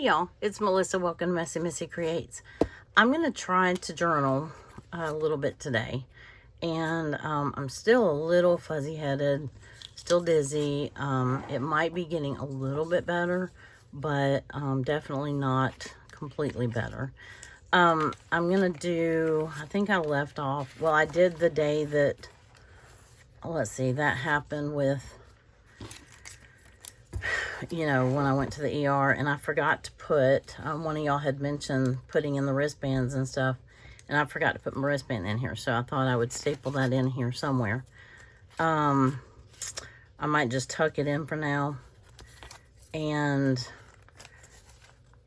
y'all, it's Melissa. Welcome to MessyMissy Creates. I'm going to try to journal a little bit today. And I'm still a little fuzzy-headed, still dizzy. It might be getting a little bit better, but definitely not completely better. I'm going to do, I think I left off, well, I did the day that, let's see, that happened with, you know, when I went to the ER, and I forgot to put, one of y'all had mentioned putting in the wristbands and stuff, and I forgot to put my wristband in here, so I thought I would staple that in here somewhere. I might just tuck it in for now, and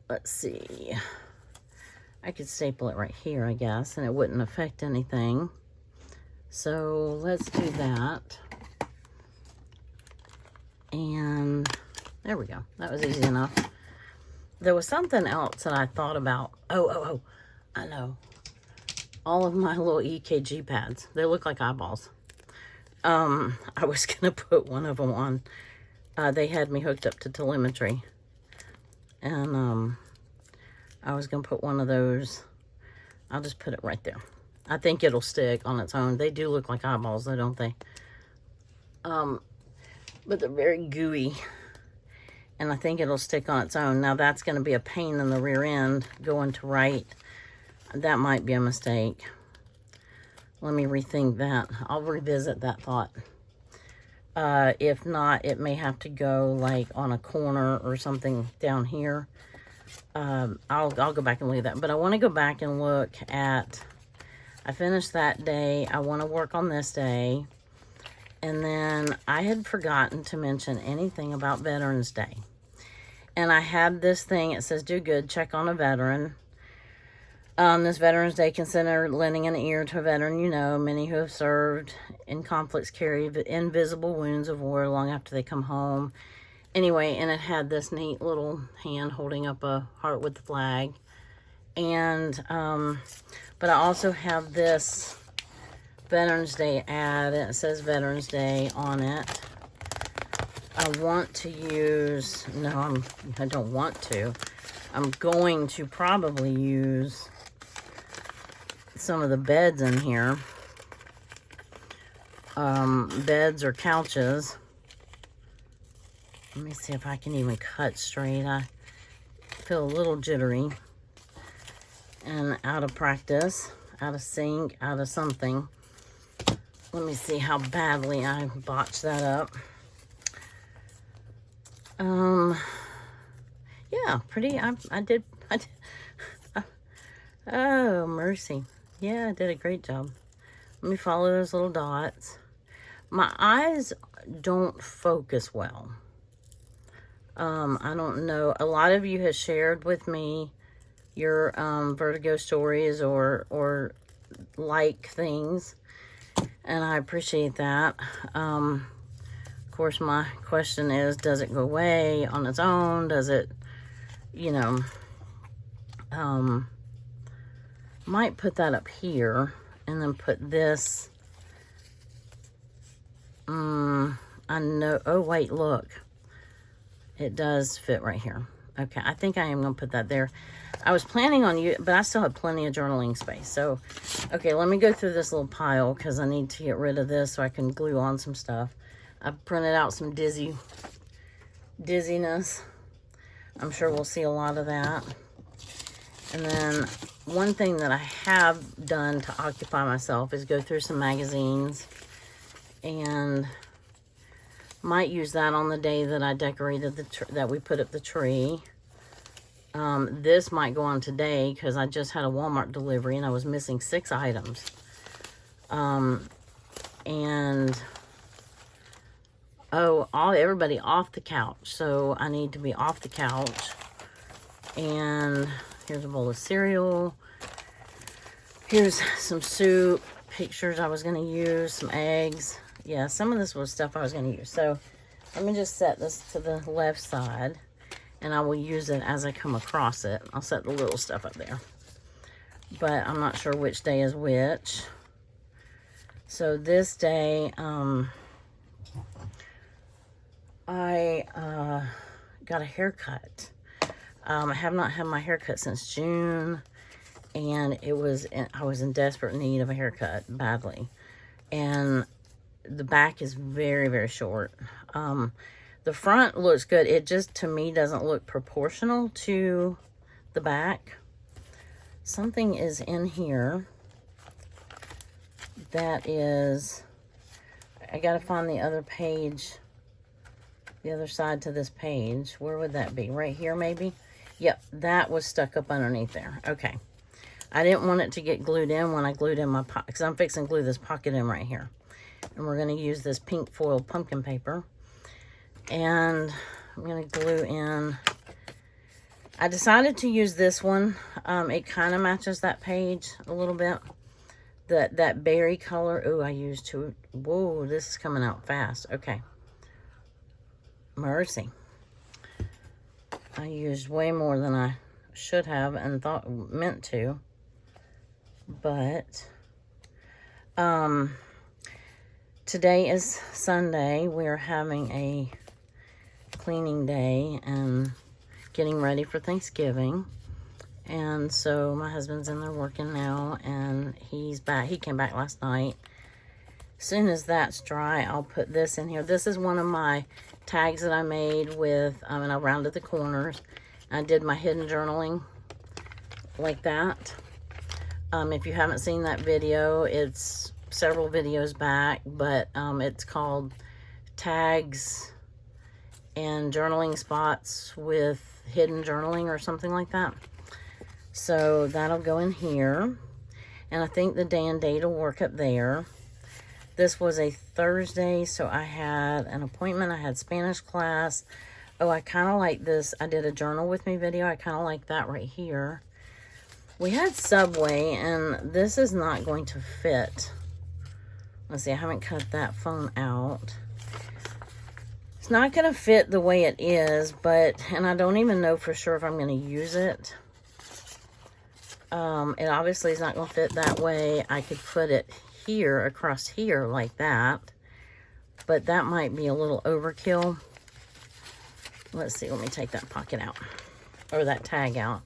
let's see, I could staple it right here, I guess, and it wouldn't affect anything. So let's do that, and there we go. That was easy enough. There was something else that I thought about. Oh, I know. All of my little EKG pads. They look like eyeballs. I was going to put one of them on. They had me hooked up to telemetry. And I was going to put one of those. I'll just put it right there. I think it'll stick on its own. They do look like eyeballs, though, don't they? But they're very gooey. And I think it'll stick on its own. Now, that's going to be a pain in the rear end going to write. That might be a mistake. Let me rethink that. I'll revisit that thought. If not, it may have to go like on a corner or something down here. I'll go back and look at that. But I want to go back and look at, I finished that day. I want to work on this day. And then I had forgotten to mention anything about Veterans Day. And I had this thing, it says, do good, check on a veteran. This Veterans Day, consider lending an ear to a veteran you know. Many who have served in conflicts carry invisible wounds of war long after they come home. Anyway, and it had this neat little hand holding up a heart with the flag. And, but I also have this Veterans Day ad, and it says Veterans Day on it. I want to use, no, I don't want to. I'm going to probably use some of the beds in here. Beds or couches. Let me see if I can even cut straight. I feel a little jittery and out of practice, out of sync, out of something. Let me see how badly I botched that up. Yeah, pretty, I did, oh, mercy. Yeah, I did a great job. Let me follow those little dots. My eyes don't focus well. I don't know. A lot of you have shared with me your, vertigo stories or like things. And I appreciate that. Of course, my question is, does it go away on its own? Does it, you know, might put that up here and then put this, I know, oh wait, look. It does fit right here. Okay, I think I am going to put that there. I was planning on you, but I still have plenty of journaling space. So, okay, let me go through this little pile because I need to get rid of this so I can glue on some stuff. I printed out some dizziness. I'm sure we'll see a lot of that. And then one thing that I have done to occupy myself is go through some magazines, and might use that on the day that I decorated that we put up the tree. This might go on today because I just had a Walmart delivery and I was missing 6 items. And oh, everybody off the couch. So I need to be off the couch. And here's a bowl of cereal. Here's some soup, pictures I was going to use, some eggs. Yeah, some of this was stuff I was going to use. So let me just set this to the left side, and I will use it as I come across it. I'll set the little stuff up there. But I'm not sure which day is which. So this day, I got a haircut. I have not had my haircut since June, and I was in desperate need of a haircut badly. And the back is very, very short. The front looks good. It just, to me, doesn't look proportional to the back. Something is in here that is, I gotta find the other page, the other side to this page. Where would that be? Right here, maybe? Yep, that was stuck up underneath there. Okay. I didn't want it to get glued in when I glued in my pocket, because I'm fixing to glue this pocket in right here. And we're going to use this pink foil pumpkin paper. And I'm going to glue in. I decided to use this one. It kind of matches that page a little bit. That berry color. Oh, I used two. Whoa, this is coming out fast. Okay. Mercy. I used way more than I should have and meant to. But today is Sunday. We are having a cleaning day and getting ready for Thanksgiving. And so my husband's in there working now, and he's back. He came back last night. As soon as that's dry, I'll put this in here. This is one of my tags that I made with, and I rounded the corners. I did my hidden journaling like that. If you haven't seen that video, it's several videos back, but it's called Tags and Journaling Spots with Hidden Journaling or something like that. So that'll go in here. And I think the day and date will work up there. This was a Thursday, so I had an appointment. I had Spanish class. Oh, I kind of like this. I did a journal with me video. I kind of like that right here. We had Subway, and this is not going to fit. Let's see, I haven't cut that phone out. It's not going to fit the way it is, and I don't even know for sure if I'm going to use it. It obviously is not going to fit that way. I could put it here, across here, like that. But that might be a little overkill. Let's see, let me take that pocket out. Or that tag out.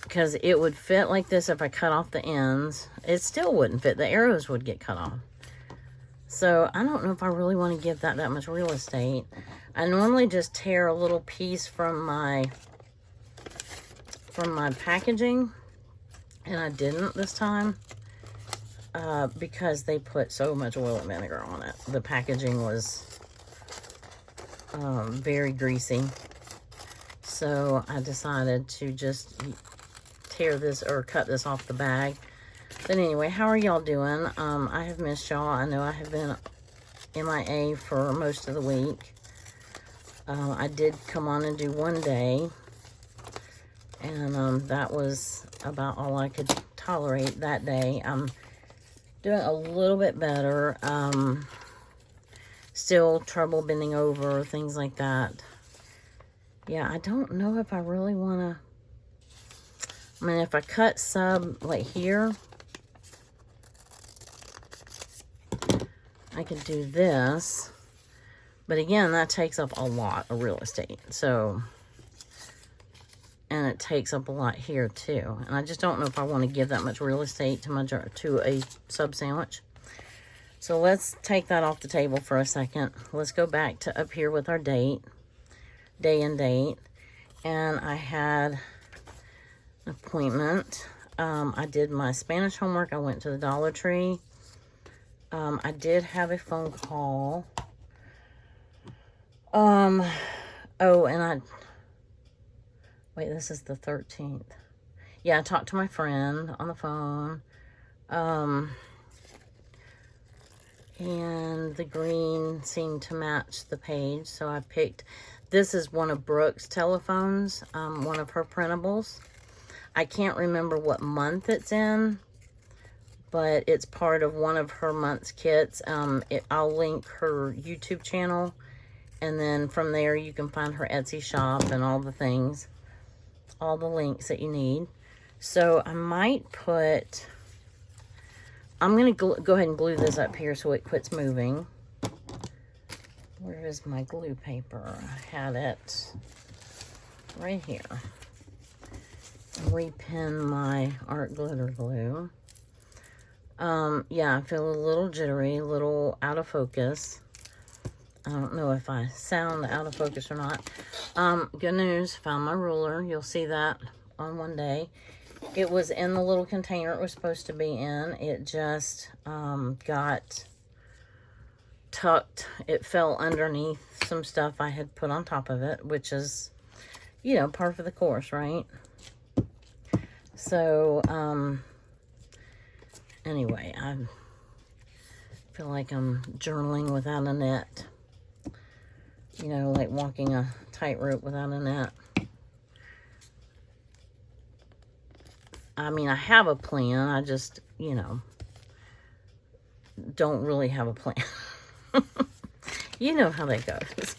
Because it would fit like this if I cut off the ends. It still wouldn't fit. The arrows would get cut off. So I don't know if I really want to give that much real estate. I normally just tear a little piece from my packaging. And I didn't this time. Because they put so much oil and vinegar on it. The packaging was very greasy. So I decided to just tear this or cut this off the bag. But anyway, how are y'all doing? I have missed y'all. I know I have been MIA for most of the week. I did come on and do one day. And that was about all I could tolerate that day. I'm doing a little bit better. Still trouble bending over, things like that. Yeah, I don't know if I really want to. I mean, if I cut sub like here, I could do this. But again, that takes up a lot of real estate. So, and it takes up a lot here too. And I just don't know if I want to give that much real estate to a sub sandwich. So let's take that off the table for a second. Let's go back to up here with our day and date. And I had an appointment. I did my Spanish homework. I went to the Dollar Tree. I did have a phone call. Oh, and wait, this is the 13th. Yeah, I talked to my friend on the phone. And the green seemed to match the page, so I picked, this is one of Brooke's telephones, one of her printables. I can't remember what month it's in, but it's part of one of her month's kits. I'll link her YouTube channel, and then from there you can find her Etsy shop and all the things, all the links that you need. So I might put, I'm going to go ahead and glue this up here so it quits moving. Where is my glue paper? I had it. right here. Repin my art glitter glue. Yeah, I feel a little jittery, a little out of focus. I don't know if I sound out of focus or not. Good news, found my ruler. You'll see that on one day. It was in the little container it was supposed to be in. It just got tucked. It fell underneath some stuff I had put on top of it, which is, you know, par for the course, right? So, anyway, I feel like I'm journaling without a net. You know, like walking a tightrope without a net. I mean, I have a plan. I just, you know, don't really have a plan. You know how that goes.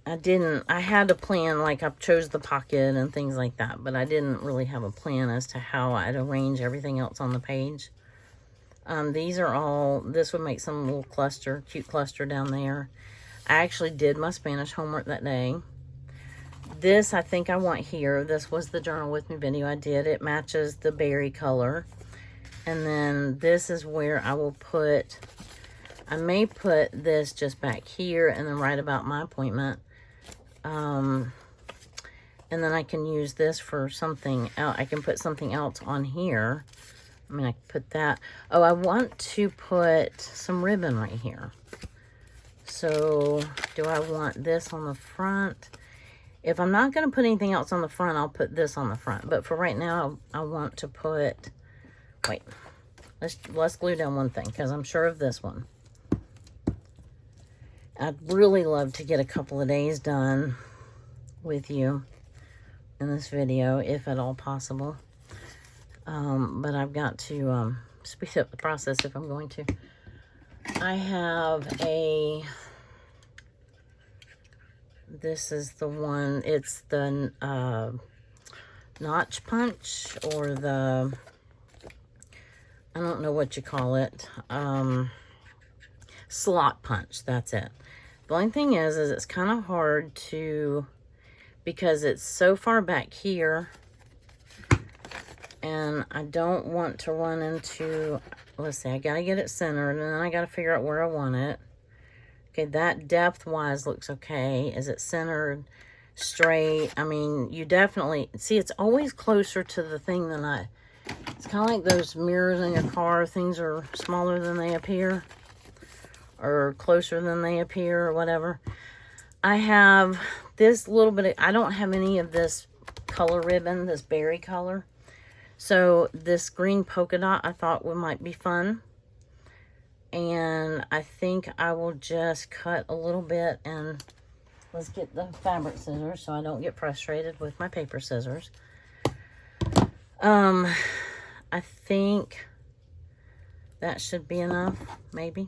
I had a plan, like I chose the pocket and things like that, but I didn't really have a plan as to how I'd arrange everything else on the page. These are all, this would make some little cluster, cute cluster down there. I actually did my Spanish homework that day. This, I think I want here. This was the Journal With Me video I did. It matches the berry color. And then this is where I will put, I may put this just back here and then write about my appointment. And then I can use this for something else. I can put something else on here. I mean, I can put that. Oh, I want to put some ribbon right here. So, do I want this on the front? If I'm not going to put anything else on the front, I'll put this on the front. But for right now, I want to put... Wait. Let's glue down one thing, because I'm sure of this one. I'd really love to get a couple of days done with you in this video, if at all possible. But I've got to speed up the process if I'm going to. I have a... This is the one, it's the notch punch, or the, I don't know what you call it, slot punch, that's it. The only thing is it's kind of hard to, because it's so far back here, and I don't want to run into, let's see, I gotta get it centered, and then I gotta figure out where I want it. Okay, that depth-wise looks okay. Is it centered, straight? I mean, you definitely... See, it's always closer to the thing than I... It's kind of like those mirrors in your car. Things are smaller than they appear. Or closer than they appear, or whatever. I have this little bit of... I don't have any of this color ribbon, this berry color. So, this green polka dot I thought might be fun. And I think I will just cut a little bit, and let's get the fabric scissors so I don't get frustrated with my paper scissors. I think that should be enough, maybe.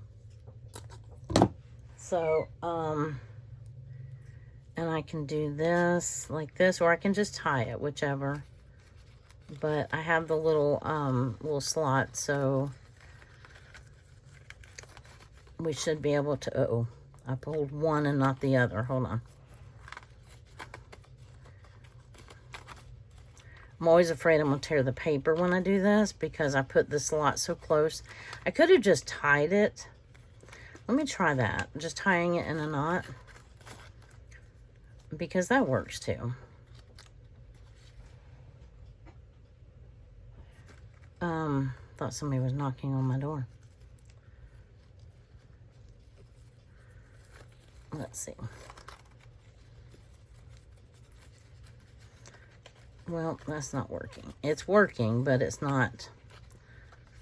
So, and I can do this like this, or I can just tie it, whichever. But I have the little slot, so... We should be able to... Uh-oh. I pulled one and not the other. Hold on. I'm always afraid I'm going to tear the paper when I do this, because I put the slot so close. I could have just tied it. Let me try that. Just tying it in a knot. Because that works too. Thought somebody was knocking on my door. Let's see. Well, that's not working. It's working, but it's not...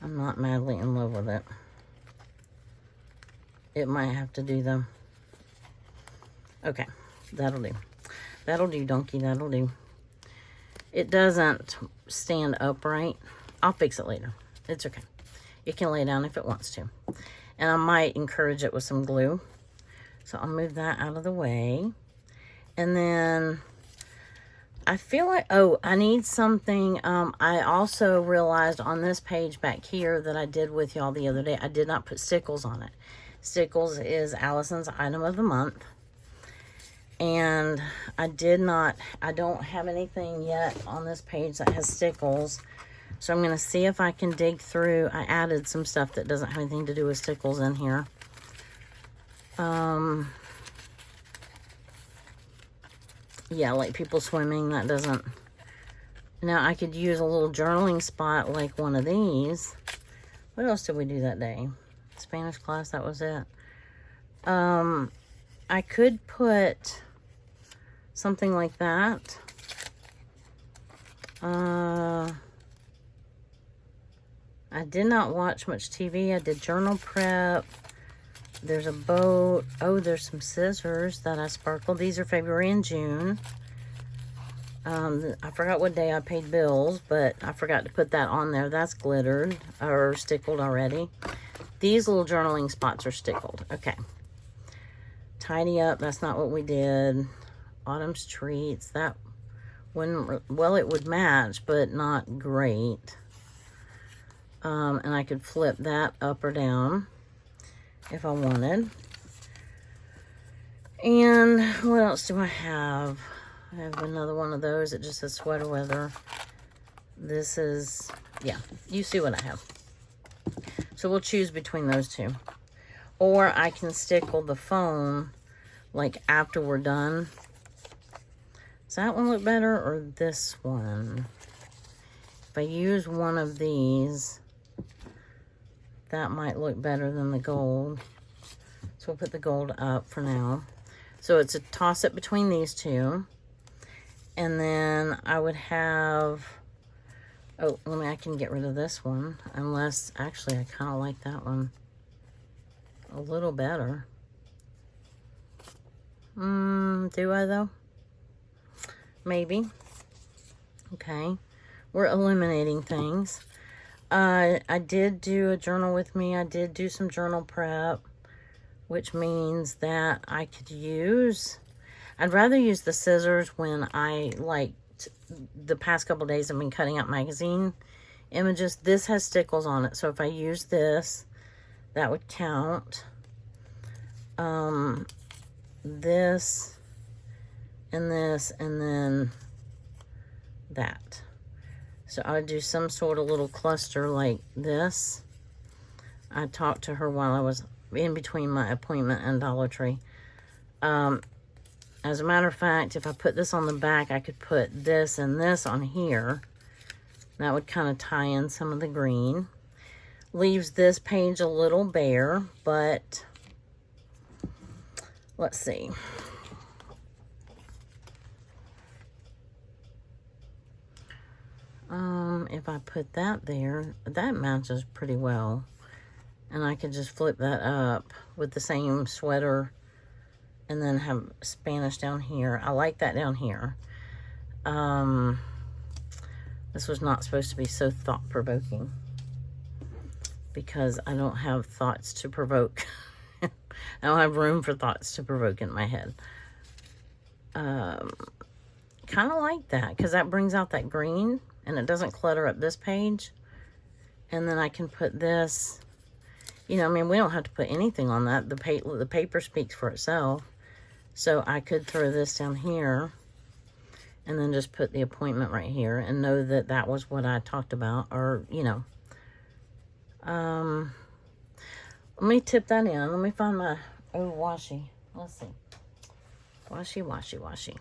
I'm not madly in love with it. It might have to do the... Okay, that'll do. That'll do, donkey, that'll do. It doesn't stand upright. I'll fix it later. It's okay. It can lay down if it wants to. And I might encourage it with some glue. So I'll move that out of the way. And then I feel like, oh, I need something. I also realized on this page back here that I did with y'all the other day, I did not put Stickles on it. Stickles is Allison's item of the month. And I don't have anything yet on this page that has Stickles. So I'm going to see if I can dig through. I added some stuff that doesn't have anything to do with Stickles in here. Yeah, like people swimming, that doesn't. Now I could use a little journaling spot like one of these. What else did we do that day? Spanish class, that was it. I could put something like that. I did not watch much TV. I did journal prep. There's a boat. Oh, there's some scissors that I sparkled. These are February and June. I forgot what day I paid bills, but I forgot to put that on there. That's glittered or stickled already. These little journaling spots are stickled. Okay. Tidy up. That's not what we did. Autumn's treats. That wouldn't, well, it would match, but not great. And I could flip that up or down if I wanted. And what else do I have? I have another one of those. It just says sweater weather. This is, yeah, you see what I have. So we'll choose between those two. Or I can stickle the phone like after we're done. Does that one look better or this one? If I use one of these, that might look better than the gold. So we'll put the gold up for now. So it's a toss-up between these two. And then I would have, oh, I can get rid of this one. Unless, actually, I kind of like that one a little better. Do I though? Maybe. Okay. We're eliminating things. I did do a journal with me. I did do some journal prep, which means that I could use, I'd rather use the scissors when I, like, the past couple days I've been cutting out magazine images. This has Stickles on it, so if I use this, that would count. This, and this, and then that. So I would do some sort of little cluster like this. I talked to her while I was in between my appointment and Dollar Tree. As a matter of fact, if I put this on the back, I could put this and this on here. That would kind of tie in some of the green. Leaves this page a little bare, but let's see. If I put that there, that matches pretty well. And I could just flip that up with the same sweater and then have Spanish down here. I like that down here. This was not supposed to be so thought-provoking because I don't have thoughts to provoke. I don't have room for thoughts to provoke in my head. Kind of like that because that brings out that green and it doesn't clutter up this page. And then I can put this, you know, I mean, we don't have to put anything on that. The paper speaks for itself. So I could throw this down here and then just put the appointment right here and know that that was what I talked about, or, you know. Let me tip that in. Let me find my, oh, washi. Let's see. Washi.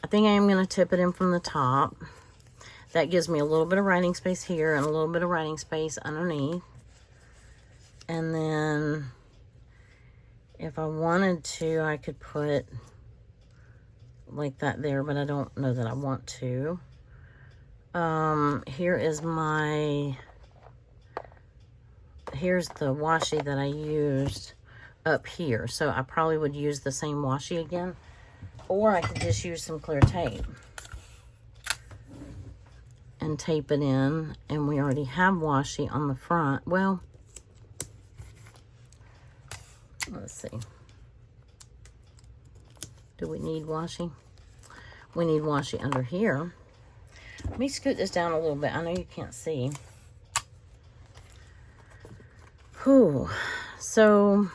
I think I am going to tip it in from the top. That gives me a little bit of writing space here and a little bit of writing space underneath. And then if I wanted to, I could put like that there, but I don't know that I want to. Here's the washi that I used up here. So I probably would use the same washi again, or I could just use some clear tape and tape it in. And we already have washi on the front. Well, let's see. Do we need washi? We need washi under here. Let me scoot this down a little bit. I know you can't see. Whew. So,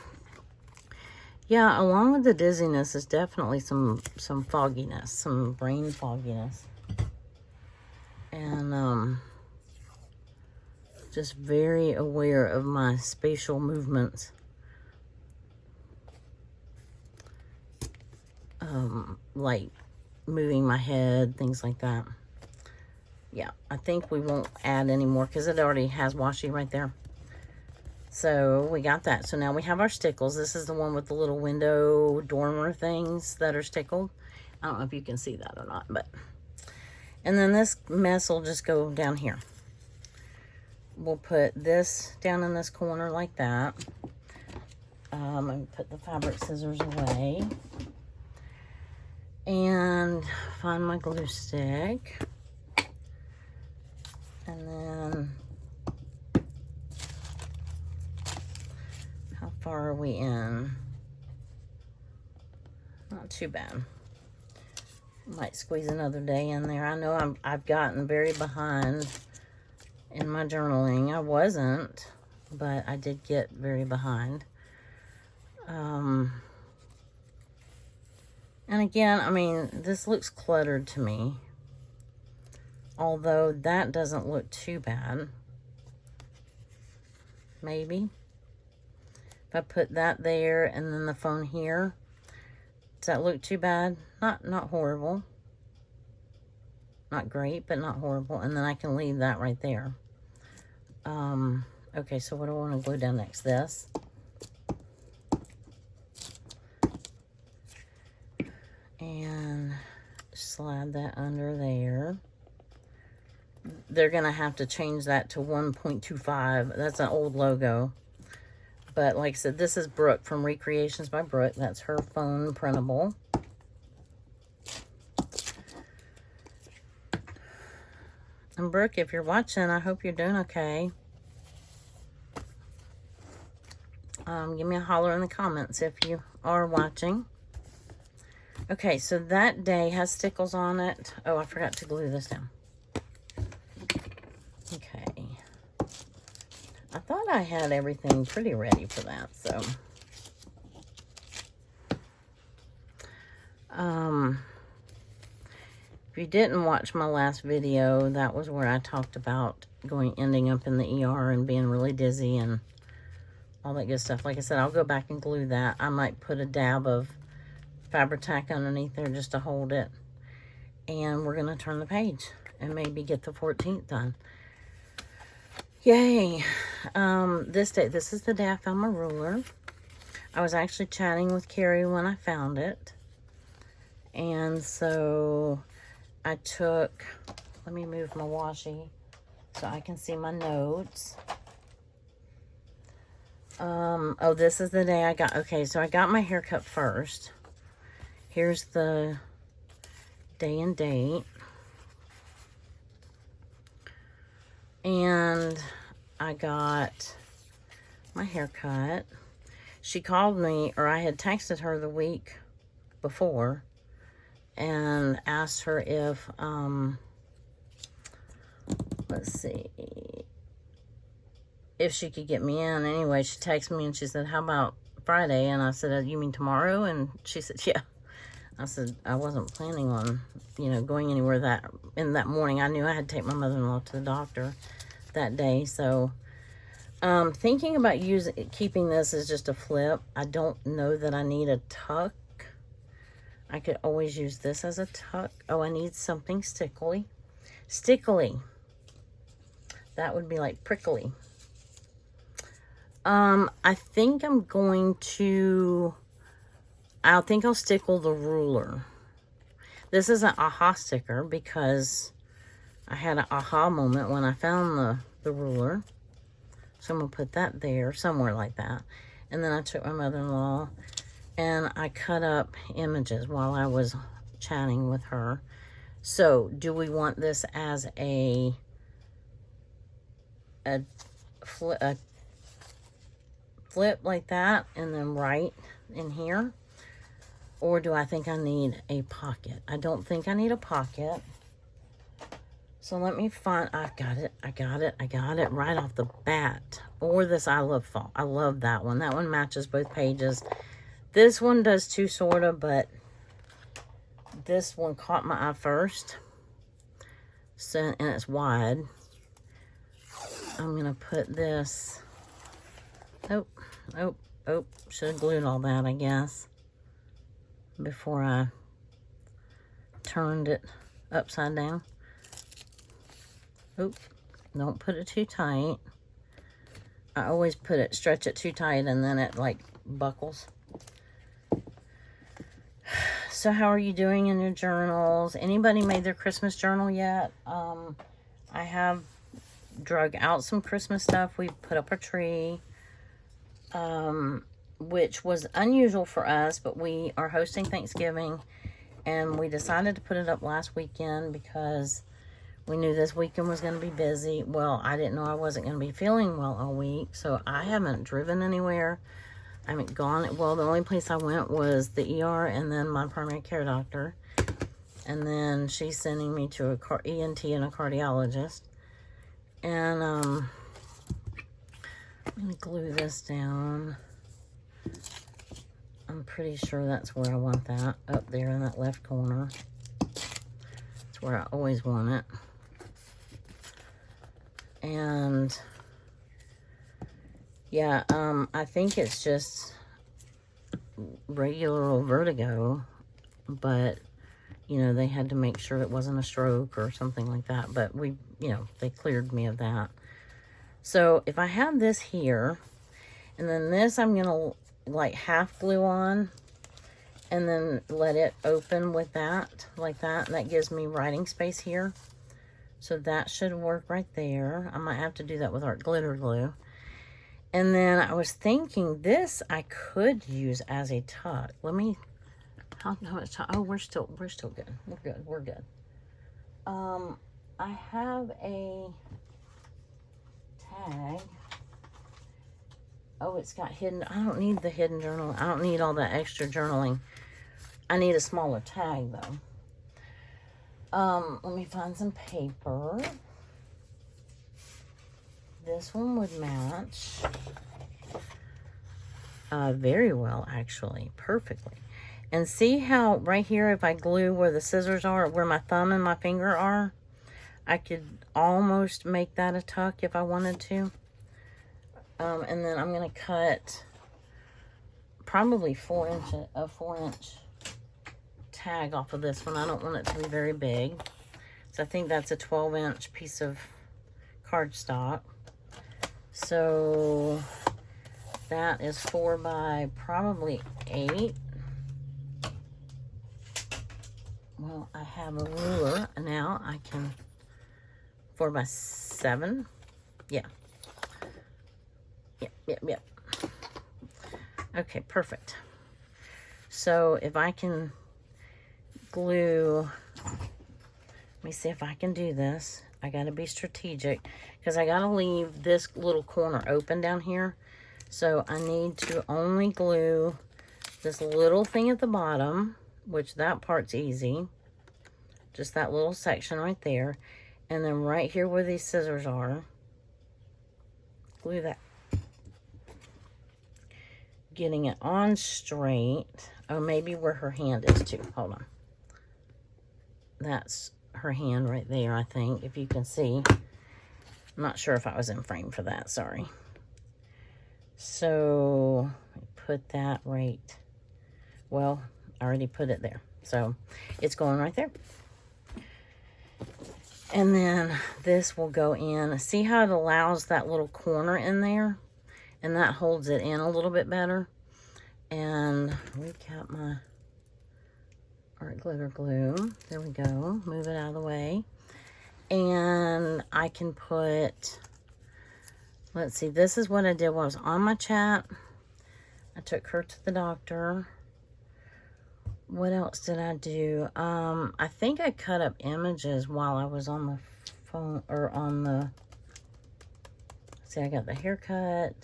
Yeah, along with the dizziness is definitely some fogginess, some brain fogginess. And just very aware of my spatial movements. Like moving my head, things like that. Yeah, I think we won't add any more because it already has washi right there. So we got that. So now we have our stickles. This is the one with the little window dormer things that are stickled. I don't know if you can see that or not, but. And then this mess will just go down here. We'll put this down in this corner like that. And put the fabric scissors away. And find my glue stick. And then, how far are we in? Not too bad. Might squeeze another day in there. I know I've gotten very behind in my journaling. I wasn't, but I did get very behind. And again, I mean, this looks cluttered to me. Although that doesn't look too bad. Maybe. If I put that there and then the phone here, does that look too bad? Not horrible. Not great, but not horrible. And then I can leave that right there. Okay, so what do I want to glue down next? This. And slide that under there. They're going to have to change that to 1.25. That's an old logo. But like I said, this is Brooke from Recreations by Brooke. That's her phone printable. And Brooke, if you're watching, I hope you're doing okay. Give me a holler in the comments if you are watching. Okay, so that day has stickles on it. Oh, I forgot to glue this down. Okay. I thought I had everything pretty ready for that, so. If you didn't watch my last video, that was where I talked about ending up in the ER and being really dizzy and all that good stuff. Like I said, I'll go back and glue that. I might put a dab of Fabri-Tac underneath there just to hold it. And we're going to turn the page and maybe get the 14th done. Yay. This day, this is the day I found my ruler. I was actually chatting with Kari when I found it. And so I took, let me move my washi so I can see my notes. Oh, this is the day I got, okay, so I got my haircut first. Here's the day and date. And I got my haircut. She called me, or I had texted her the week before and asked her if, let's see, if she could get me in. Anyway, she texted me and she said, how about Friday? And I said, you mean tomorrow? And she said, yeah. I said, I wasn't planning on, going anywhere in that morning. I knew I had to take my mother-in-law to the doctor that day. So, thinking about keeping this as just a flip. I don't know that I need a tuck. I could always use this as a tuck. Oh, I need something stickly. Stickly. That would be like prickly. I think I think I'll stickle the ruler. This is an aha sticker because I had an aha moment when I found the ruler. So I'm going to put that there, somewhere like that. And then I took my mother-in-law and I cut up images while I was chatting with her. So do we want this as a flip like that and then right in here? Or do I think I need a pocket? I don't think I need a pocket. So let me find, I got it right off the bat. Or this I Love Fall. I love that one. That one matches both pages. This one does too, sort of, but this one caught my eye first. So, and it's wide. I'm going to put this... Oh, should have glued all that, I guess, before I turned it upside down. Oh, don't put it too tight. I always stretch it too tight, and then it like buckles. So how are you doing in your journals? Anybody made their Christmas journal yet? I have drug out some Christmas stuff. We put up a tree, which was unusual for us, but we are hosting Thanksgiving, and we decided to put it up last weekend because we knew this weekend was going to be busy. Well, I didn't know I wasn't going to be feeling well all week, so I haven't driven anywhere. I haven't gone. Well, the only place I went was the ER and then my primary care doctor. And then she's sending me to a ENT and a cardiologist. And I'm going to glue this down. I'm pretty sure that's where I want that, up there in that left corner. That's where I always want it. And yeah, I think it's just regular old vertigo, but you know, they had to make sure it wasn't a stroke or something like that, but we, you know, they cleared me of that. So if I have this here, and then this I'm gonna like half glue on, and then let it open with that, like that, and that gives me writing space here. So that should work right there. I might have to do that with art glitter glue. And then I was thinking this I could use as a tuck. Let me, how much time? Oh, we're still good. We're good. I have a tag. Oh, it's got hidden. I don't need the hidden journal. I don't need all that extra journaling. I need a smaller tag though. Let me find some paper. This one would match very well, actually, perfectly. And see how right here, if I glue where the scissors are, where my thumb and my finger are, I could almost make that a tuck if I wanted to. And then I'm going to cut probably 4 inch tag off of this one. I don't want it to be very big. So I think that's a 12-inch piece of cardstock. So that is 4 by probably 8. Well, I have a ruler now. I can 4 by 7. Yeah. Yep. Okay, perfect. So if I can glue, let me see if I can do this. I got to be strategic because I got to leave this little corner open down here. So I need to only glue this little thing at the bottom, which that part's easy. Just that little section right there. And then right here where these scissors are, glue that. Getting it on straight. Oh, maybe where her hand is too. Hold on. That's her hand right there, I think, if you can see. I'm not sure if I was in frame for that, sorry. So, put that right. Well, I already put it there. So, it's going right there. And then this will go in. See how it allows that little corner in there? And that holds it in a little bit better. And recap my art glitter glue. There we go. Move it out of the way. And I can put, let's see, this is what I did while I was on my chat. I took her to the doctor. What else did I do? I think I cut up images while I was on the phone, or on the, see, I got the haircut.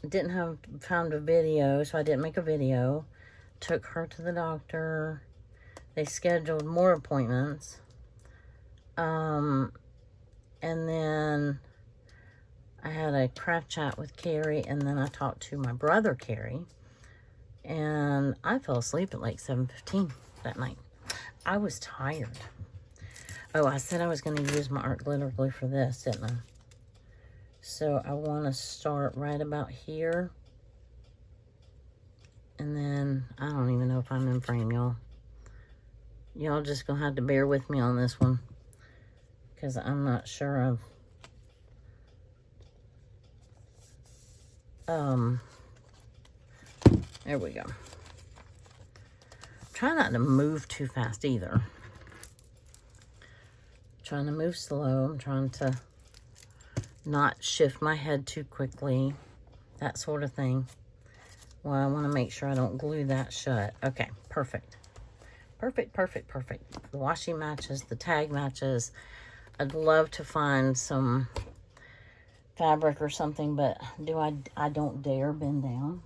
Didn't have found a video, so I didn't make a video. Took her to the doctor. They scheduled more appointments. And then I had a craft chat with Kari, and then I talked to my brother, Kari, and I fell asleep at like 7:15 that night. I was tired. Oh, I said I was going to use my art glitter glue for this, didn't I? So I want to start right about here. And then, I don't even know if I'm in frame, y'all. Y'all just going to have to bear with me on this one, because I'm not sure of... there we go. Try not to move too fast either. Trying to move slow. I'm trying to not shift my head too quickly. That sort of thing. Well, I want to make sure I don't glue that shut. Okay, perfect. Perfect, perfect, perfect. The washi matches, the tag matches. I'd love to find some fabric or something, but I don't dare bend down.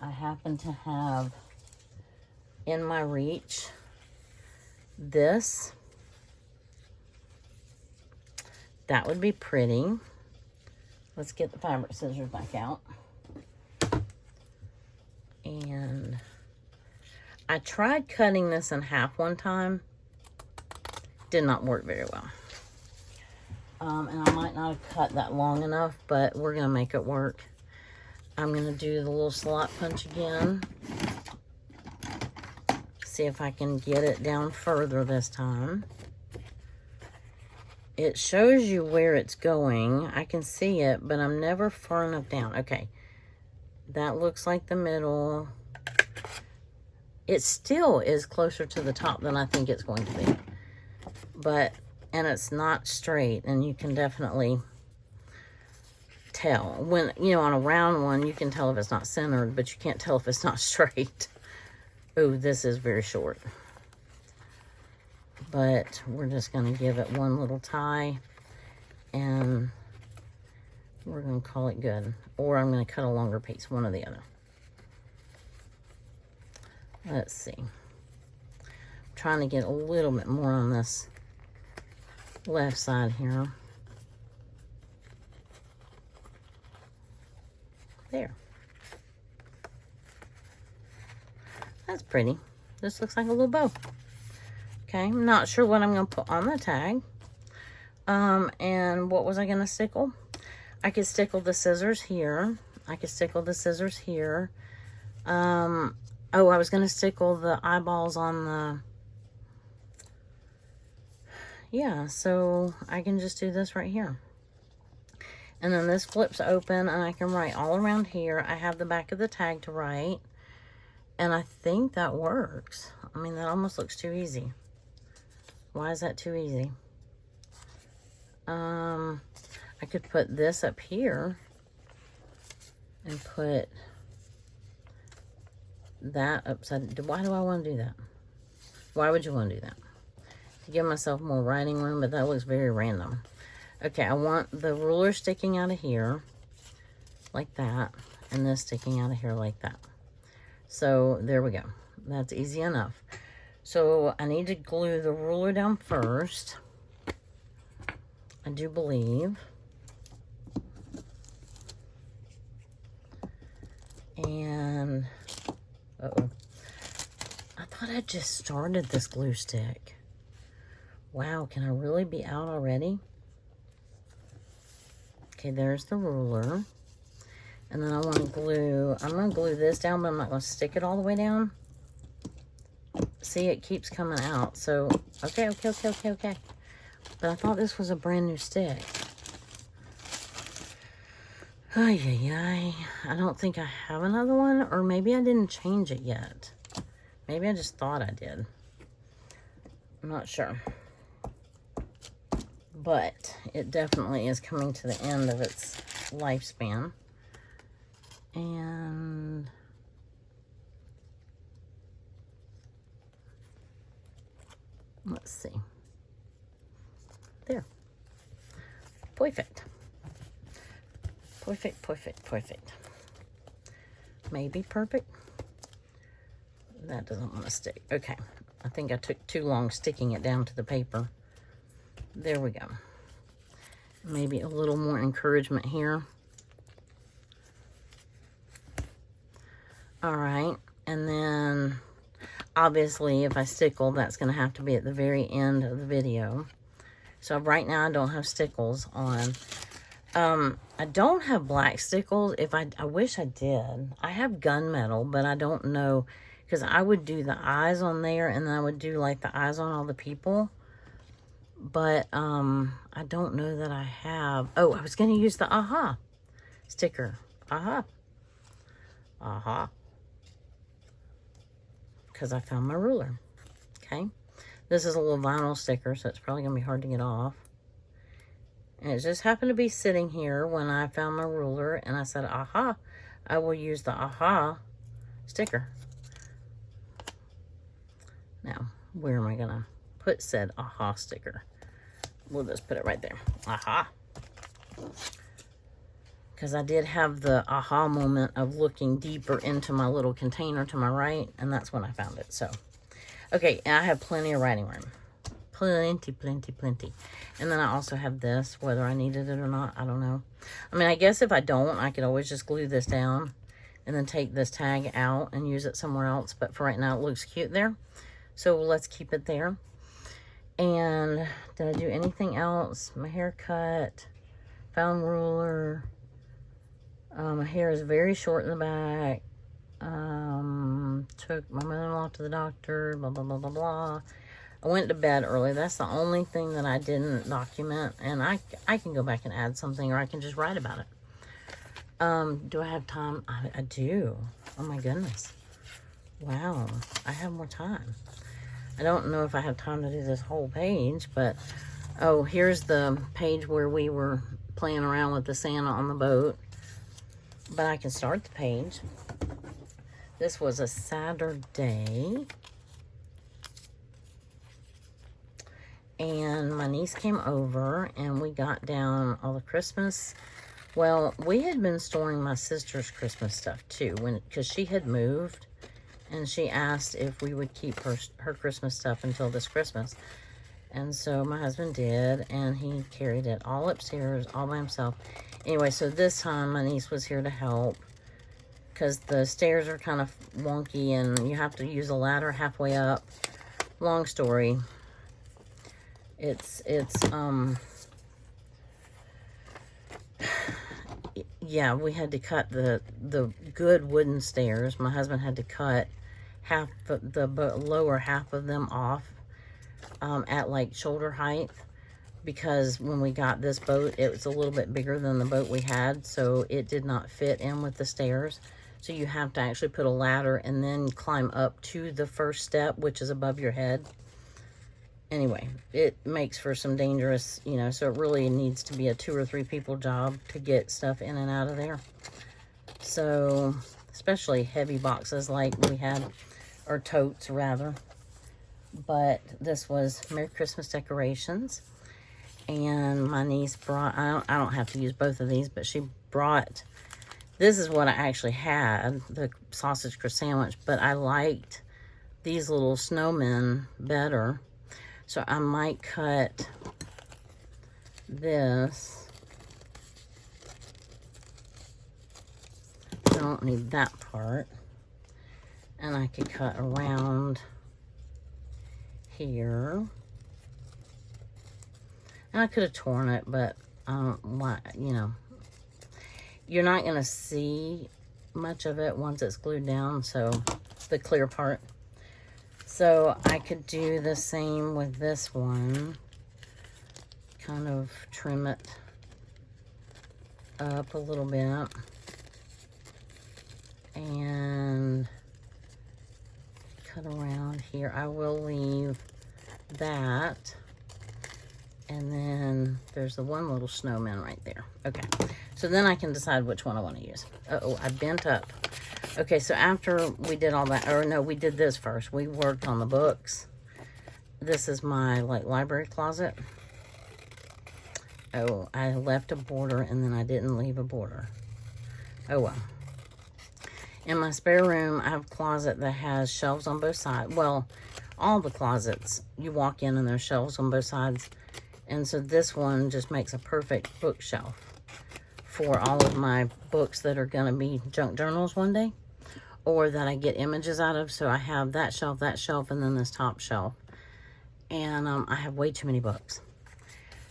I happen to have in my reach this. That would be pretty. Let's get the fabric scissors back out. And I tried cutting this in half one time. Did not work very well. And I might not have cut that long enough, but we're going to make it work. I'm going to do the little slot punch again. See if I can get it down further this time. It shows you where it's going. I can see it, but I'm never far enough down. Okay. That looks like the middle. It still is closer to the top than I think it's going to be. But, and it's not straight, and you can definitely tell. When, you know, on a round one, you can tell if it's not centered, but you can't tell if it's not straight. Ooh, this is very short. But we're just going to give it one little tie, and we're going to call it good. Or I'm going to cut a longer piece, one or the other. Let's see. I'm trying to get a little bit more on this left side here. There. That's pretty. This looks like a little bow. Okay, I'm not sure what I'm going to put on the tag. And what was I going to stickle? I could stickle the scissors here. I could stickle the scissors here. Oh, I was going to stickle the eyeballs on the... Yeah, so I can just do this right here. And then this flips open, and I can write all around here. I have the back of the tag to write. And I think that works. I mean, that almost looks too easy. Why is that too easy? I could put this up here and put that upside. Why do I want to do that? Why would you want to do that? To give myself more writing room, but that looks very random. Okay, I want the ruler sticking out of here like that, and this sticking out of here like that. So there we go. That's easy enough. So I need to glue the ruler down first. I do believe. And, uh-oh. I thought I just started this glue stick. Wow, can I really be out already? Okay, there's the ruler. And then I want to glue, I'm going to glue this down, but I'm not going to stick it all the way down. See, it keeps coming out. So, okay. But I thought this was a brand new stick. Ay. I don't think I have another one, or maybe I didn't change it yet. Maybe I just thought I did. I'm not sure. But it definitely is coming to the end of its lifespan. And let's see. There. Perfect. Perfect. Maybe perfect. That doesn't want to stick. Okay. I think I took too long sticking it down to the paper. There we go. Maybe a little more encouragement here. All right, and then obviously if I stickle, that's going to have to be at the very end of the video. So right now I don't have stickles on. I don't have black stickles. I wish I did. I have gunmetal, but I don't know, because I would do the eyes on there, and then I would do like the eyes on all the people. But I don't know that I have. Oh, I was going to use the aha sticker. Aha. Because I found my ruler. Okay. This is a little vinyl sticker, so it's probably going to be hard to get off. And it just happened to be sitting here when I found my ruler, and I said, aha, I will use the aha sticker. Now, where am I going to put said aha sticker? We'll just put it right there. Aha. Because I did have the aha moment of looking deeper into my little container to my right, and that's when I found it. So, okay, and I have plenty of writing room. Plenty. And then I also have this, whether I needed it or not, I don't know. I mean, I guess if I don't, I could always just glue this down and then take this tag out and use it somewhere else. But for right now, it looks cute there. So let's keep it there. And did I do anything else? My haircut, found ruler. My hair is very short in the back. Took my mother-in-law to the doctor, blah, blah, blah, blah, blah. I went to bed early. That's the only thing that I didn't document. And I can go back and add something, or I can just write about it. Do I have time? I do. Oh my goodness. Wow. I have more time. I don't know if I have time to do this whole page, but oh, here's the page where we were playing around with the Santa on the boat. But I can start the page. This was a Saturday. And my niece came over and we got down all the Christmas. Well, we had been storing my sister's Christmas stuff too, because she had moved, and she asked if we would keep her Christmas stuff until this Christmas. And so my husband did, and he carried it all upstairs all by himself. Anyway, so this time my niece was here to help, because the stairs are kind of wonky and you have to use a ladder halfway up. Long story. Yeah, we had to cut the good wooden stairs. My husband had to cut half the lower half of them off at like shoulder height, because when we got this boat, it was a little bit bigger than the boat we had, so it did not fit in with the stairs. So you have to actually put a ladder and then climb up to the first step, which is above your head. Anyway, it makes for some dangerous, you know, so it really needs to be a 2 or 3 people job to get stuff in and out of there. So, especially heavy boxes like we had, or totes rather. But this was Merry Christmas decorations. And my niece brought, I don't have to use both of these, but she brought, this is what I actually had, the sausage crust sandwich, but I liked these little snowmen better. So I might cut this. I don't need that part. And I could cut around here. And I could have torn it, but I don't want, you know, you're not going to see much of it once it's glued down, so the clear part. So I could do the same with this one. Kind of trim it up a little bit. And cut around here. I will leave that. And then there's the one little snowman right there. Okay. So then I can decide which one I want to use. Uh-oh, I bent up. Okay, so after we did all that, or no, we did this first. We worked on the books. This is my, like, library closet. Oh, I left a border and then I didn't leave a border. Oh, well. In my spare room, I have a closet that has shelves on both sides. Well, all the closets, you walk in and there's shelves on both sides. And so this one just makes a perfect bookshelf for all of my books that are going to be junk journals one day, or that I get images out of. So I have that shelf, and then this top shelf. And I have way too many books.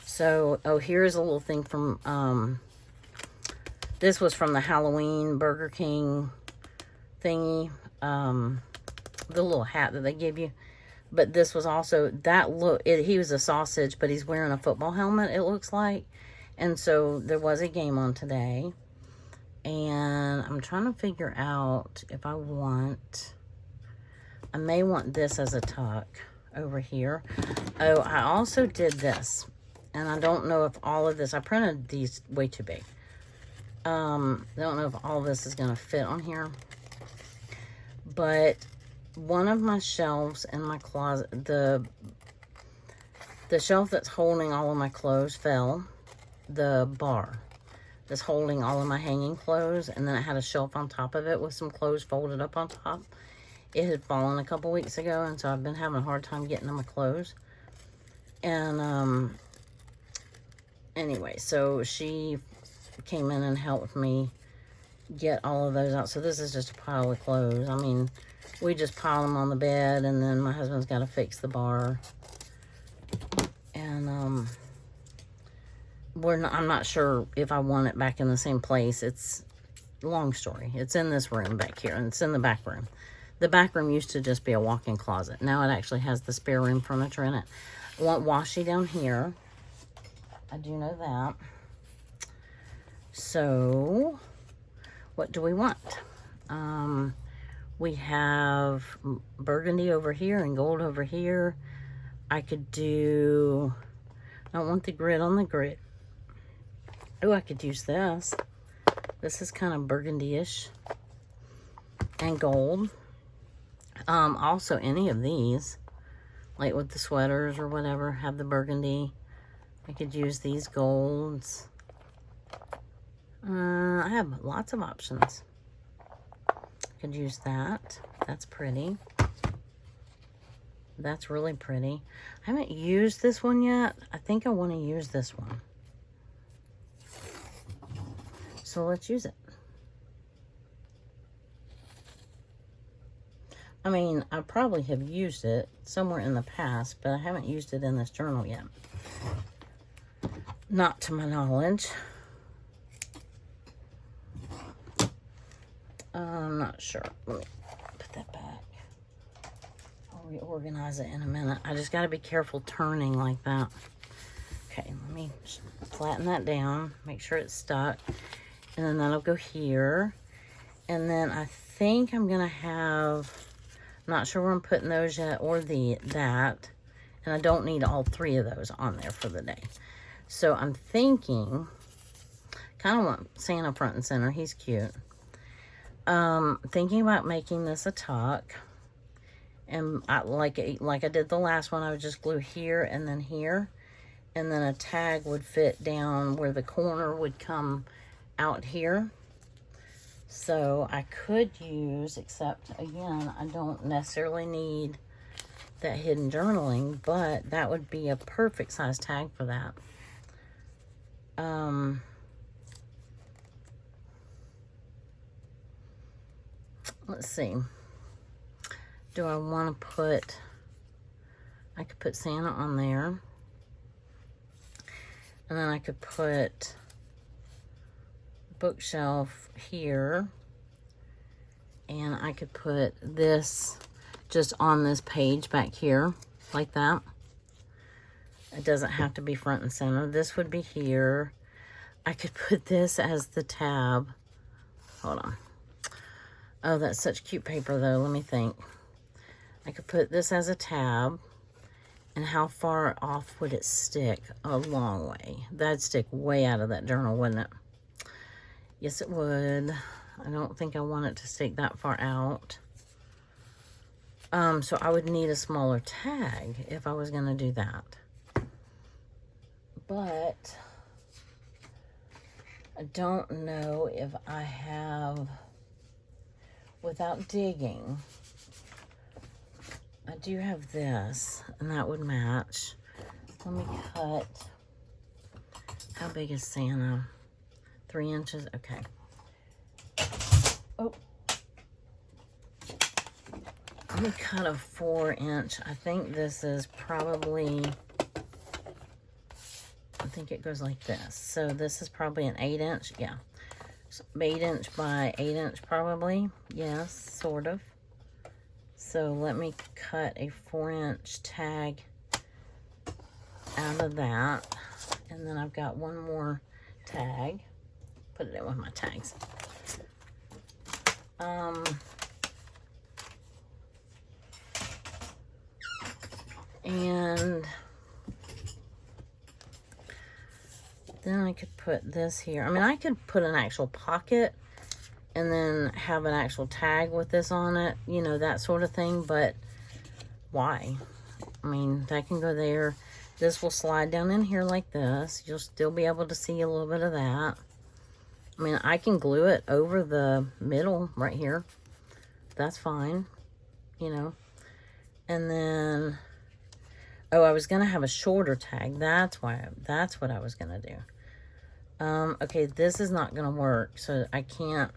So, oh, here's a little thing from, this was from the Halloween Burger King thingy, the little hat that they give you. But this was also, he was a sausage, but he's wearing a football helmet, it looks like. And so there was a game on today. And I'm trying to figure out if I may want this as a tuck over here. Oh, I also did this. And I don't know if all of this, I printed these way too big. I don't know if all this is going to fit on here. But one of my shelves in my closet, the shelf that's holding all of my clothes fell. The bar that's holding all of my hanging clothes, and then it had a shelf on top of it with some clothes folded up on top. It had fallen a couple weeks ago, and so I've been having a hard time getting to my clothes. And anyway, so she came in and helped me get all of those out. So this is just a pile of clothes. I mean, we just pile them on the bed, and then my husband's got to fix the bar. And I'm not sure if I want it back in the same place. It's a long story. It's in this room back here, and it's in the back room. The back room used to just be a walk-in closet. Now it actually has the spare room furniture in it. I want washi down here. I do know that. So, what do we want? We have burgundy over here and gold over here. I could do, I don't want the grid on the grid. Oh, I could use this. This is kind of burgundy-ish and gold. Also, any of these, like with the sweaters or whatever, have the burgundy. I could use these golds. I have lots of options. Could use that. That's pretty. That's really pretty. I haven't used this one yet. I think I want to use this one. So let's use it. I mean, I probably have used it somewhere in the past, but I haven't used it in this journal yet. Not to my knowledge. I'm not sure. Let me put that back. I'll reorganize it in a minute. I just got to be careful turning like that. Okay, let me flatten that down. Make sure it's stuck. And then that'll go here. And then I think I'm going to have... I'm not sure where I'm putting those yet, or that. And I don't need all three of those on there for the day. So I'm thinking... kind of want Santa front and center. He's cute. Thinking about making this a tuck, and like I did the last one, I would just glue here, and then a tag would fit down where the corner would come out here. So I could use, except again, I don't necessarily need that hidden journaling, but that would be a perfect size tag for that. Let's see. Do I want to put... I could put Santa on there. And then I could put bookshelf here. And I could put this just on this page back here, like that. It doesn't have to be front and center. This would be here. I could put this as the tab. Hold on. Oh, that's such cute paper, though. Let me think. I could put this as a tab. And how far off would it stick? A long way. That'd stick way out of that journal, wouldn't it? Yes, it would. I don't think I want it to stick that far out. So I would need a smaller tag if I was going to do that. But I don't know if I have... Without digging, I do have this, and that would match. Let me cut. How big is Santa? 3 inches? Okay. Oh. Let me cut a 4-inch. I think this is probably, I think it goes like this. So this is probably an 8-inch. Yeah. So 8-inch by 8-inch probably. Yes, sort of. So let me cut a 4-inch tag out of that. And then I've got one more tag. Put it in with my tags. And then I could put this here. I mean, I could put an actual pocket and then have an actual tag with this on it, you know, that sort of thing, but why? I mean, that can go there. This will slide down in here like this. You'll still be able to see a little bit of that. I mean, I can glue it over the middle right here. That's fine, you know. And then, oh, I was gonna have a shorter tag. That's what I was gonna do. Okay, this is not gonna work, so I can't.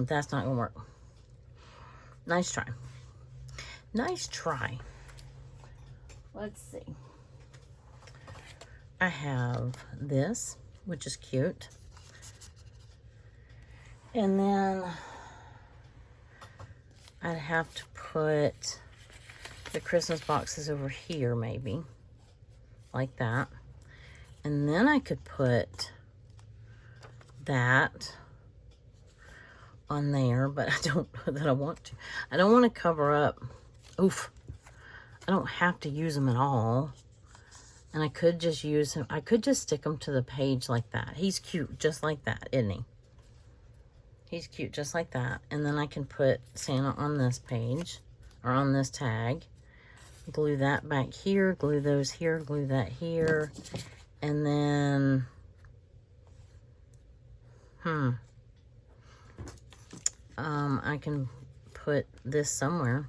That's not gonna work. Nice try. Nice try. Let's see. I have this, which is cute. And then I'd have to put the Christmas boxes over here, maybe. Like that. And then I could put that on there, but I don't know that I want to. I don't want to cover up. Oof. I don't have to use them at all. And I could just use him. I could just stick him to the page like that. He's cute just like that, isn't he? He's cute just like that. And then I can put Santa on this page, or on this tag. Glue that back here, glue those here, glue that here. And then, I can put this somewhere.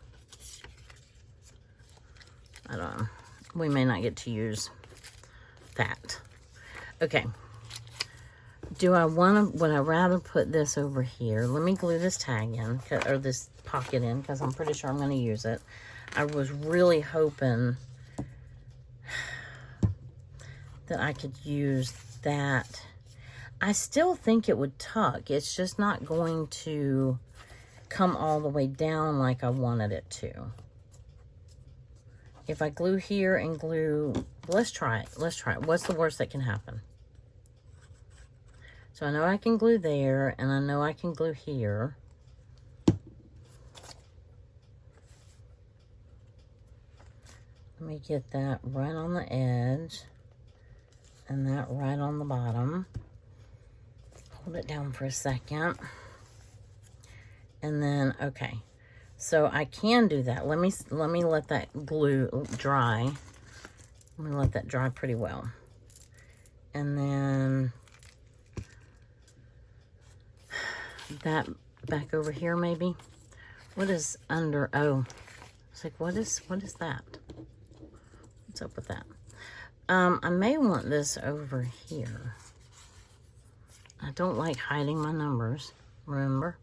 I don't know. We may not get to use that. Okay. Do I want to, would I rather put this over here? Let me glue this tag in, or this pocket in, because I'm pretty sure I'm going to use it. I was really hoping that I could use that. I still think it would tuck. It's just not going to come all the way down like I wanted it to. If I glue here and glue, let's try it. Let's try it. What's the worst that can happen? So I know I can glue there, and I know I can glue here. Let me get that right on the edge, and that right on the bottom. Hold it down for a second. And then, okay. So I can do that. Let me let that glue dry. Let me let that dry pretty well. And then that back over here maybe. What is under? Oh, it's like what is that? What's up with that? I may want this over here. I don't like hiding my numbers. Remember?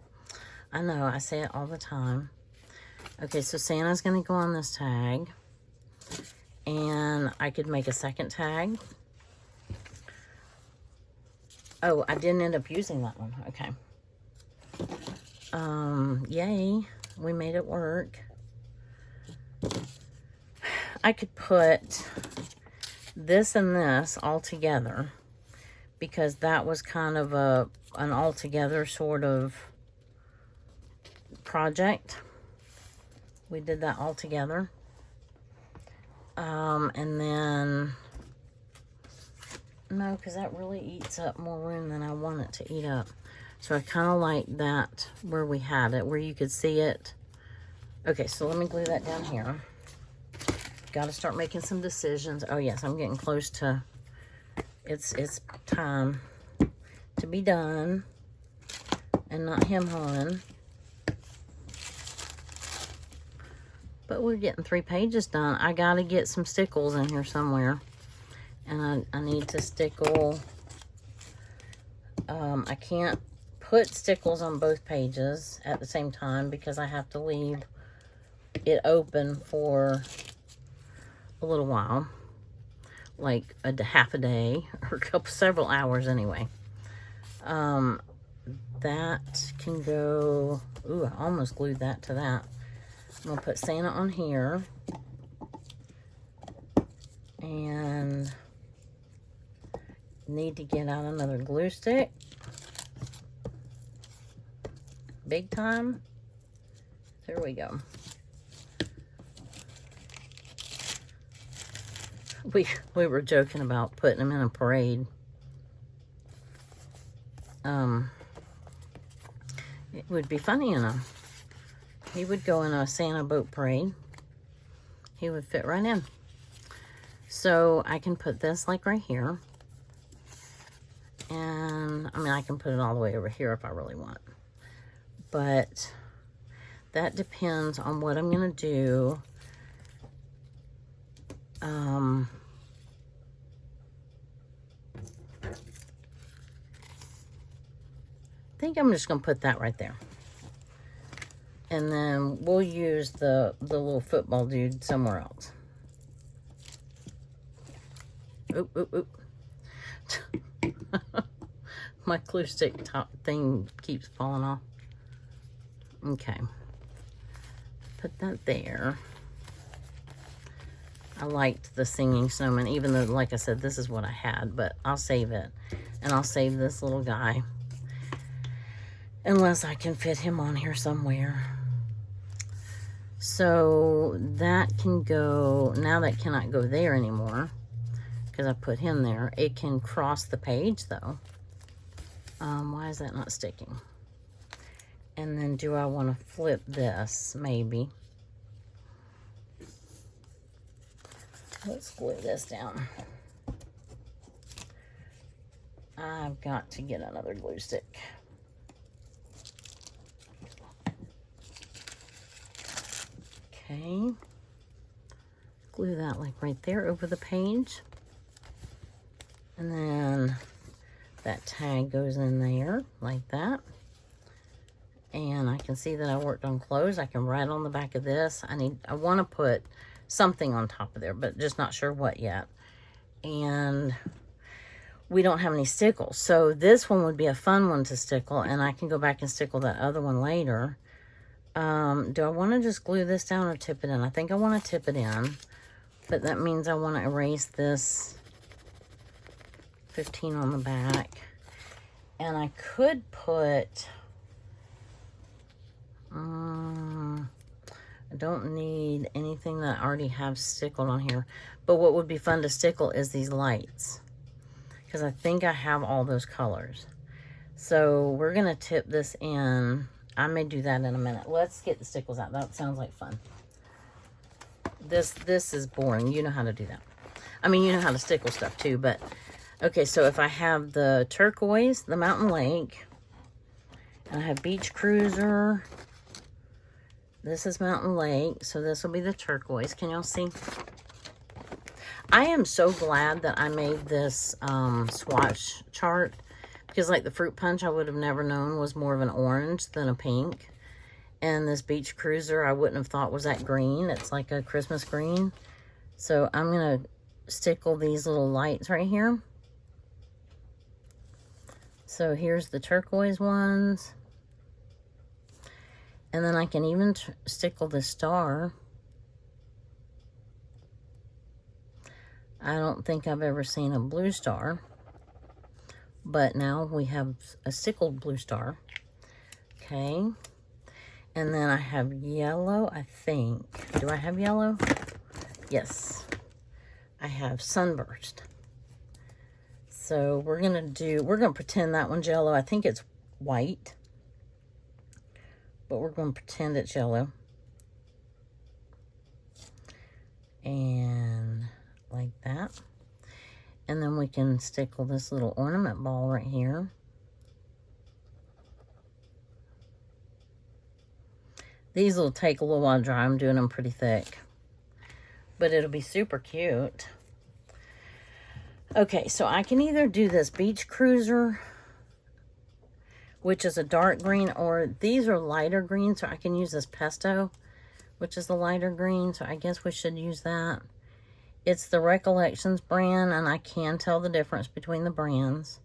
I know I say it all the time. Okay, so Santa's going to go on this tag. And I could make a second tag. Oh, I didn't end up using that one. Okay. Yay. We made it work. I could put this and this all together. Because that was kind of an all-together sort of project. We did that all together. And then, no, because that really eats up more room than I want it to eat up. So I kind of like that where we had it, where you could see it. Okay, so let me glue that down here. Got to start making some decisions. Oh, yes, I'm getting close to, it's time to be done and not hem-hawing. But we're getting 3 pages done. I gotta get some stickles in here somewhere. And I need to stickle. I can't put stickles on both pages at the same time because I have to leave it open for a little while. Like half a day or several hours anyway. That can go. Ooh, I almost glued that to that. I'm gonna put Santa on here, and need to get out another glue stick. Big time. There we go. We were joking about putting him in a parade. It would be funny enough. He would go in a Santa boat parade. He would fit right in. So I can put this like right here. And I mean, I can put it all the way over here if I really want. But that depends on what I'm going to do. I think I'm just going to put that right there. And then we'll use the little football dude somewhere else. Oop, oop, oop. My glue stick top thing keeps falling off. Okay. Put that there. I liked the singing snowman, even though, like I said, this is what I had, but I'll save it. And I'll save this little guy. Unless I can fit him on here somewhere. So that can go, now that cannot go there anymore because I put him there. It can cross the page though. Why is that not sticking? And then do I want to flip this? Maybe. Let's glue this down. I've got to get another glue stick. Okay, glue that like right there over the page. And then that tag goes in there like that. And I can see that I worked on clothes. I can write on the back of this. I want to put something on top of there, but just not sure what yet. And we don't have any stickles. So this one would be a fun one to stickle, and I can go back and stickle that other one later. Do I want to just glue this down or tip it in? I think I want to tip it in, but that means I want to erase this 15 on the back. And I could put, I don't need anything that I already have stickled on here, but what would be fun to stickle is these lights, because I think I have all those colors. So we're going to tip this in. I may do that in a minute. Let's get the stickles out. That sounds like fun. This is boring. You know how to do that. I mean, you know how to stickle stuff too, but okay, so if I have the turquoise, the Mountain Lake, and I have Beach Cruiser. This is Mountain Lake, so this will be the turquoise. Can y'all see? I am so glad that I made this swatch chart. Because like the fruit punch, I would have never known was more of an orange than a pink. And this Beach Cruiser, I wouldn't have thought was that green. It's like a Christmas green. So I'm going to stickle these little lights right here. So here's the turquoise ones. And then I can even stickle the star. I don't think I've ever seen a blue star. But now we have a stickled blue star. Okay. And then I have yellow, I think. Do I have yellow? Yes. I have Sunburst. So we're going to pretend that one's yellow. I think it's white. But we're going to pretend it's yellow. And like that. And then we can stickle this little ornament ball right here. These will take a little while to dry. I'm doing them pretty thick. But it'll be super cute. Okay, so I can either do this Beach Cruiser, which is a dark green, or these are lighter green, so I can use this Pesto, which is the lighter green, so I guess we should use that. It's the Recollections brand, and I can tell the difference between the brands.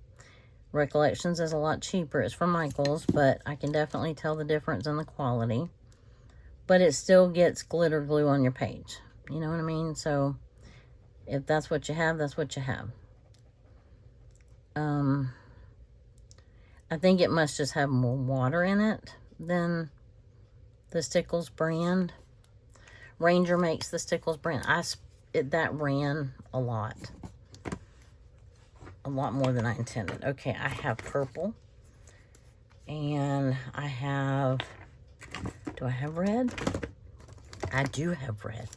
Recollections is a lot cheaper. It's from Michael's, but I can definitely tell the difference in the quality. But it still gets glitter glue on your page. You know what I mean? So, if that's what you have, that's what you have. I think it must just have more water in it than the Stickles brand. Ranger makes the Stickles brand. That ran a lot. A lot more than I intended. Okay, I have purple. And I have... Do I have red? I do have red.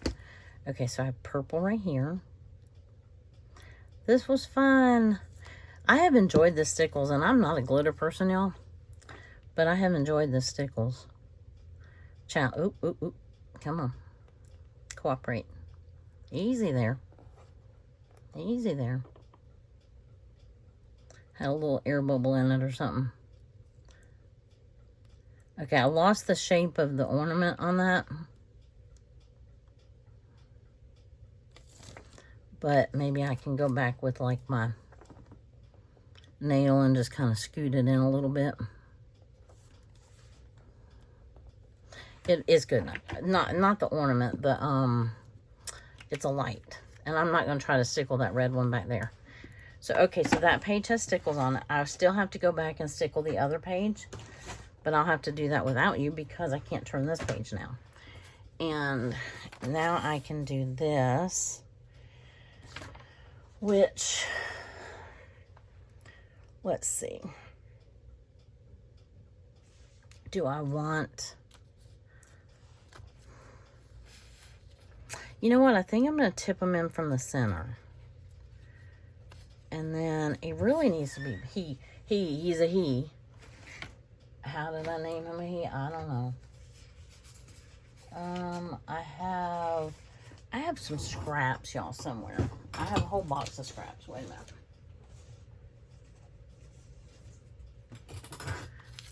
Okay, so I have purple right here. This was fun. I have enjoyed the Stickles, and I'm not a glitter person, y'all. But I have enjoyed the Stickles. Oop, oop, oop. Come on. Cooperate. Easy there. Easy there. Had a little air bubble in it or something. Okay, I lost the shape of the ornament on that. But maybe I can go back with like my nail and just kind of scoot it in a little bit. It is good. Not the ornament, the it's a light. And I'm not going to try to stickle that red one back there. So, okay, so that page has stickles on it. I still have to go back and stickle the other page. But I'll have to do that without you because I can't turn this page now. And now I can do this. Which, let's see. Do I want... You know what? I think I'm going to tip them in from the center. And then it really needs to be... He's a he. How did I name him a he? I don't know. I have some scraps, y'all, somewhere. I have a whole box of scraps. Wait a minute.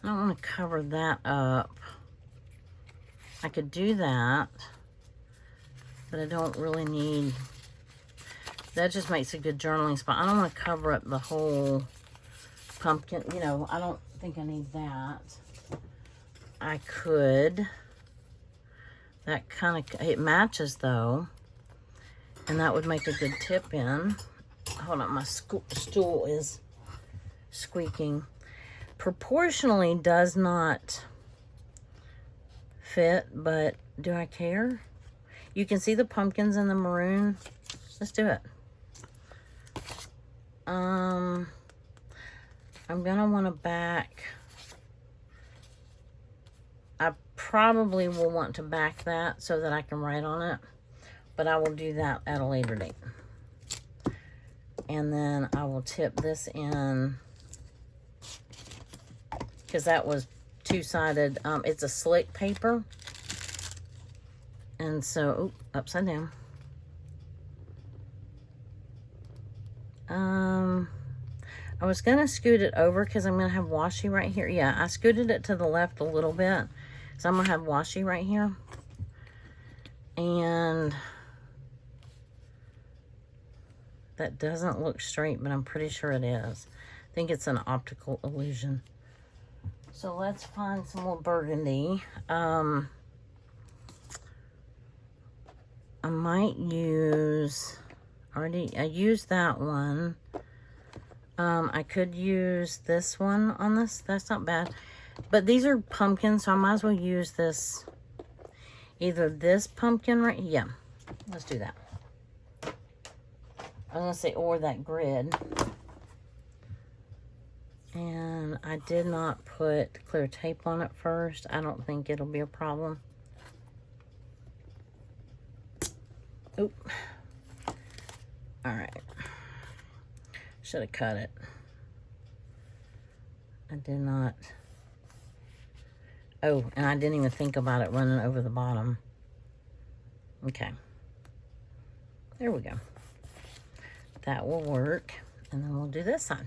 I don't want to cover that up. I could do that, but I don't really need... That just makes a good journaling spot. I don't want to cover up the whole pumpkin. You know, I don't think I need that. I could. That kind of... It matches, though. And that would make a good tip in. Hold on, my stool is squeaking. Proportionally does not fit, but do I care? You can see the pumpkins in the maroon. Let's do it. I'm gonna want to back. I probably will want to back that so that I can write on it, but I will do that at a later date. And then I will tip this in because that was two-sided. It's a slick paper, and so upside down. I was gonna scoot it over because I'm gonna have washi right here. Yeah, I scooted it to the left a little bit, so I'm gonna have washi right here. And that doesn't look straight, but I'm pretty sure it is. I think it's an optical illusion. So let's find some more burgundy. I might use, I used that one. I could use this one on this. That's not bad. But these are pumpkins, so I might as well use this. Either this pumpkin right... Yeah, let's do that. I was going to say, or that grid. And I did not put clear tape on it first. I don't think it'll be a problem. Oop. Alright. Should have cut it. I did not. Oh, and I didn't even think about it running over the bottom. Okay. There we go. That will work. And then we'll do this side.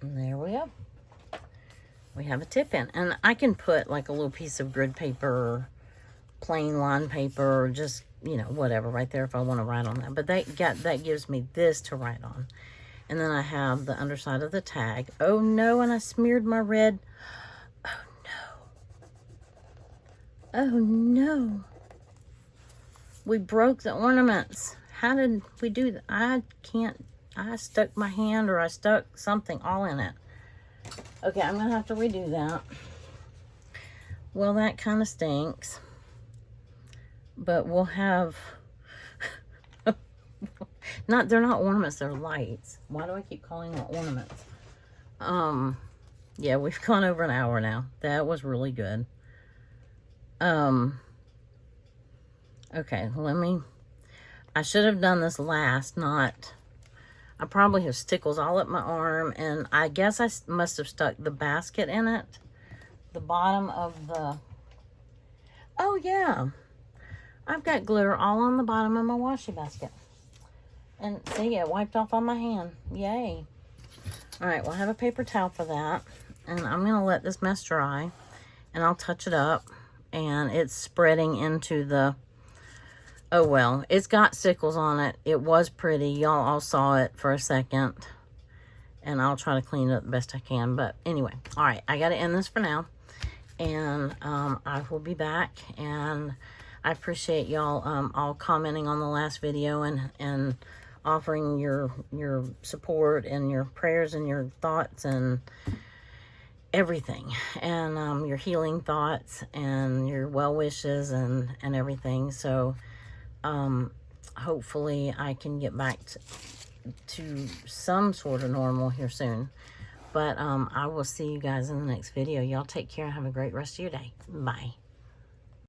And there we go. We have a tip in. And I can put like a little piece of grid paper or plain line paper or just, you know, whatever right there if I want to write on that. But that gives me this to write on. And then I have the underside of the tag. Oh no, and I smeared my red. Oh no. Oh no. We broke the ornaments. How did we do that? I stuck my hand or I stuck something all in it. Okay, I'm gonna have to redo that. Well, that kind of stinks. But we'll have... they're not ornaments, they're lights. Why do I keep calling them ornaments? Yeah, we've gone over an hour now. That was really good. Okay, I should have done this last, not... I probably have Stickles all up my arm, and I guess I must have stuck the basket in it. The bottom of the... Oh, yeah. I've got glitter all on the bottom of my washi basket. And see, it wiped off on my hand. Yay. Alright, we'll have a paper towel for that. And I'm going to let this mess dry. And I'll touch it up. And it's spreading into the... Oh, well. It's got Stickles on it. It was pretty. Y'all all saw it for a second. And I'll try to clean it up the best I can. But anyway. Alright, I got to end this for now. And I will be back. And I appreciate y'all all commenting on the last video. And offering your support and your prayers and your thoughts and everything, and your healing thoughts and your well wishes and everything. So hopefully I can get back to some sort of normal here soon. But I will see you guys in the next video. Y'all take care and have a great rest of your day. Bye.